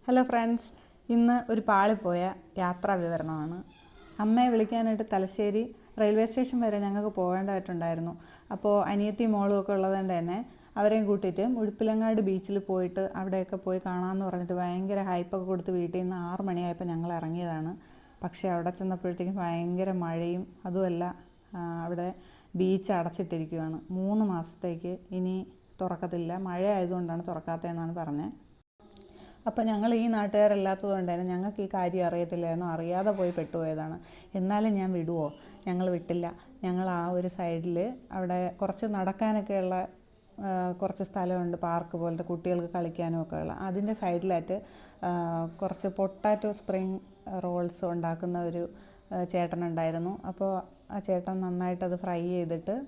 Hello friends, ഇന്ന് ഒരു പാളിപ്പോയ യാത്രാ വിവരണമാണ്. അമ്മയെ വിളിക്കാനായിട്ട് തലശ്ശേരി റെയിൽവേ സ്റ്റേഷൻ വരെ ഞങ്ങൾക്ക് പോകേണ്ടതായിട്ടുണ്ടായിരുന്നു. അപ്പോൾ അനിയത്തി മോളും ഒക്കെ ഉള്ളതുകൊണ്ട് തന്നെ അവരെയും കൂട്ടിയിട്ട് മുഴുപ്പിലങ്ങാട് ബീച്ചിൽ പോയിട്ട് അവിടെയൊക്കെ പോയി കാണാമെന്ന് പറഞ്ഞിട്ട് ഭയങ്കര ഹൈപ്പൊക്കെ കൊടുത്ത് വീട്ടിൽ നിന്ന് 6 മണിയായപ്പോൾ ഞങ്ങൾ ഇറങ്ങിയതാണ്. പക്ഷേ അവിടെ ചെന്നപ്പോഴത്തേക്കും ഭയങ്കര മഴയും അതുമല്ല, അവിടെ ബീച്ച് അടച്ചിട്ടിരിക്കുകയാണ്. 3 മാസത്തേക്ക് ഇനി തുറക്കത്തില്ല. മഴ ആയതുകൊണ്ടാണ് തുറക്കാത്തതെന്നാണ് പറഞ്ഞത്. അപ്പോൾ ഞങ്ങൾ ഈ നാട്ടുകാരല്ലാത്തത് കൊണ്ട് തന്നെ ഞങ്ങൾക്ക് ഈ കാര്യം അറിയത്തില്ലായിരുന്നു. അറിയാതെ പോയി പെട്ടുപോയതാണ്. എന്നാലും ഞാൻ വിടുമോ? ഞങ്ങൾ വിട്ടില്ല. ഞങ്ങൾ ആ ഒരു സൈഡിൽ അവിടെ കുറച്ച് നടക്കാനൊക്കെയുള്ള കുറച്ച് സ്ഥലമുണ്ട്, പാർക്ക് പോലത്തെ കുട്ടികൾക്ക് കളിക്കാനും ഒക്കെ ഉള്ള. അതിൻ്റെ സൈഡിലായിട്ട് കുറച്ച് പൊട്ടാറ്റോ സ്പ്രിങ് റോൾസ് ഉണ്ടാക്കുന്ന ഒരു ചേട്ടനുണ്ടായിരുന്നു. അപ്പോൾ ആ ചേട്ടൻ നന്നായിട്ടത് ഫ്രൈ ചെയ്തിട്ട്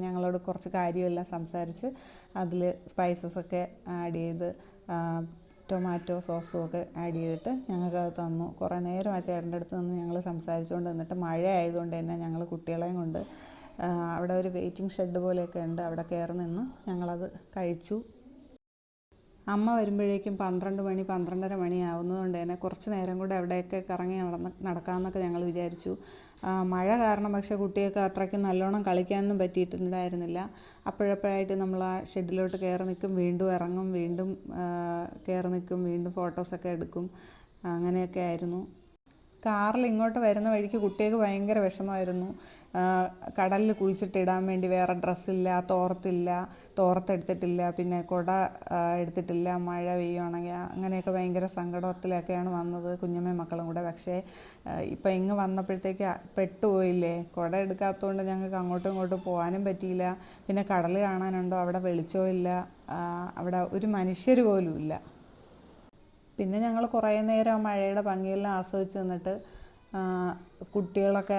ഞങ്ങളോട് കുറച്ച് കാര്യമെല്ലാം സംസാരിച്ച് അതിൽ സ്പൈസസൊക്കെ ആഡ് ചെയ്ത് ടൊമാറ്റോ സോസും ഒക്കെ ആഡ് ചെയ്തിട്ട് ഞങ്ങൾക്കത് തന്നു. കുറേ നേരം ആ ചേട്ടൻ്റെ അടുത്ത് നിന്ന് ഞങ്ങൾ സംസാരിച്ചുകൊണ്ട് നിന്നിട്ട് മഴ ആയതുകൊണ്ട് തന്നെ ഞങ്ങൾ കുട്ടികളെയും കൊണ്ട് അവിടെ ഒരു വെയിറ്റിംഗ് ഷെഡ് പോലെയൊക്കെ ഉണ്ട്, അവിടെ കയറി നിന്ന് ഞങ്ങളത് കഴിച്ചു. അമ്മ വരുമ്പോഴേക്കും 12 മണി 12:30 മണി ആവുന്നതുകൊണ്ട് തന്നെ കുറച്ച് നേരം കൂടെ അവിടെയൊക്കെ കറങ്ങി നടക്കാമെന്നൊക്കെ ഞങ്ങൾ വിചാരിച്ചു. മഴ കാരണം പക്ഷേ കുട്ടികൾക്ക് അത്രയ്ക്ക് നല്ലോണം കളിക്കാനൊന്നും പറ്റിയിട്ടുണ്ടായിരുന്നില്ല. അപ്പോഴപ്പോഴായിട്ട് നമ്മൾ ആ ഷെഡിലോട്ട് കയറി നിൽക്കും, വീണ്ടും ഇറങ്ങും, വീണ്ടും കയറി നിൽക്കും, വീണ്ടും ഫോട്ടോസൊക്കെ എടുക്കും. അങ്ങനെയൊക്കെ ആയിരുന്നു. കാറിൽ ഇങ്ങോട്ട് വരുന്ന വഴിക്ക് കുട്ടികൾക്ക് ഭയങ്കര വിഷമമായിരുന്നു. കടലിൽ കുളിച്ചിട്ടിടാൻ വേണ്ടി വേറെ ഡ്രസ്സില്ല, തോർത്തെടുത്തിട്ടില്ല, പിന്നെ കുട എടുത്തിട്ടില്ല, മഴ പെയ്യുവാണെങ്കിൽ. അങ്ങനെയൊക്കെ ഭയങ്കര സങ്കടത്തിലൊക്കെയാണ് വന്നത്, കുഞ്ഞമ്മയും മക്കളും കൂടെ. പക്ഷേ ഇപ്പം ഇങ്ങ് വന്നപ്പോഴത്തേക്ക് പെട്ടുപോയില്ലേ. കുട എടുക്കാത്തതുകൊണ്ട് ഞങ്ങൾക്ക് അങ്ങോട്ടും ഇങ്ങോട്ടും പോകാനും പറ്റിയില്ല. പിന്നെ കടൽ കാണാനുണ്ടോ, അവിടെ വെളിച്ചവും ഇല്ല, അവിടെ ഒരു മനുഷ്യർ പോലും ഇല്ല. പിന്നെ ഞങ്ങൾ കുറേ നേരം മഴയുടെ ഭംഗിയെല്ലാം ആസ്വദിച്ച് നിന്നിട്ട് കുട്ടികളൊക്കെ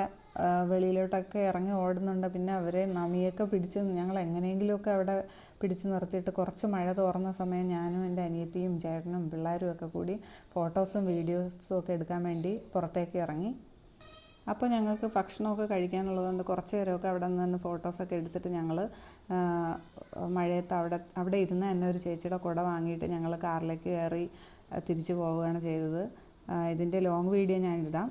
വെളിയിലോട്ടൊക്കെ ഇറങ്ങി ഓടുന്നുണ്ട്. പിന്നെ അവരെ നമിയൊക്കെ പിടിച്ച് ഞങ്ങൾ എങ്ങനെയെങ്കിലുമൊക്കെ അവിടെ പിടിച്ച് നിർത്തിയിട്ട് കുറച്ച് മഴ തോർന്ന സമയം ഞാനും എൻ്റെ അനിയത്തിയും ചേട്ടനും പിള്ളേരും ഒക്കെ കൂടി ഫോട്ടോസും വീഡിയോസും ഒക്കെ എടുക്കാൻ വേണ്ടി പുറത്തേക്ക് ഇറങ്ങി. അപ്പോൾ ഞങ്ങൾക്ക് ഭക്ഷണമൊക്കെ കഴിക്കാനുള്ളതുകൊണ്ട് കുറച്ച് നേരമൊക്കെ അവിടെ നിന്ന് ഫോട്ടോസൊക്കെ എടുത്തിട്ട് ഞങ്ങൾ മഴയത്ത് അവിടെ ഇരുന്ന് തന്നെ ഒരു ചേച്ചിയുടെ കുട വാങ്ങിയിട്ട് ഞങ്ങൾ കാറിലേക്ക് കയറി തിരിച്ചു പോവുകയാണ് ചെയ്തത്. ഇതിൻ്റെ ലോങ് വീഡിയോ ഞാനിടാം.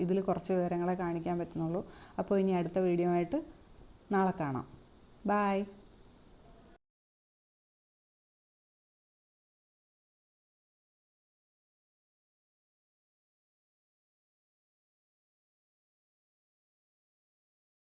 ഇതിൽ കുറച്ച് വിവരങ്ങളെ കാണിക്കാൻ പറ്റുന്നുള്ളൂ. അപ്പോൾ ഇനി അടുത്ത വീഡിയോ ആയിട്ട് നാളെ കാണാം. ബായ്.